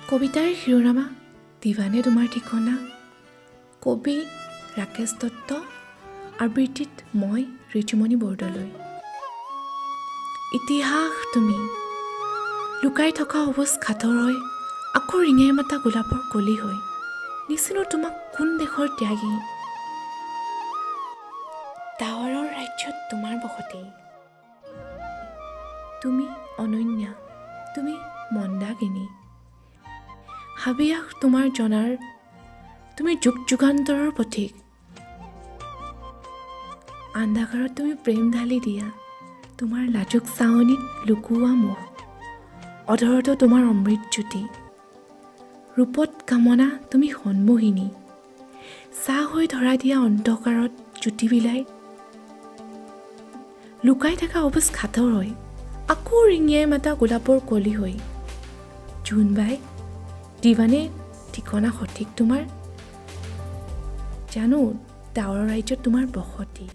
কবিতাৰ শিৰোনামা দিৱানে তোমাৰ ঠিকনা। কবি ৰাকেশ দত্ত, আবৃত্তিত মই ঋতুমণি বৰদলৈ। ইতিহাস তুমি লুকাই থকা অবুজ খাতৰ হৈ, আকৌ ৰিঙাই মাতা গোলাপৰ কলি হৈ, নিচিনো তোমাক কোন দেশৰ ত্যাগী। ডাৱৰৰ ৰাজ্যত তোমাৰ বসতি, তুমি অনন্যা, তুমি মন্দাকিনী। হাবিয়াস তোমাৰ জনাৰ, তুমি যুগ যুগান্তৰৰ পথিক। আন্ধাকাৰত তুমি প্ৰেম ঢালি দিয়া, তোমাৰ লাজুক চাৱনীত লুকুওৱা মোহ। অধৰতো তোমাৰ অমৃত জ্যোতি, ৰূপত কামনা তুমি সন্মোহিনী। চাহ হৈ ধৰা দিয়া অন্ধকাৰত জ্যোতি বিলাই, লুকাই থকা অবুজ খাতৰ হৈ, আকৌ ৰিঙিয়াই মাতা গোলাপৰ কলি হৈ। জোনবাই দিৱানে ঠিকনা সঠিক তোমাৰ, জানো ডাৱৰৰ ৰাজ্যত তোমাৰ বসতি।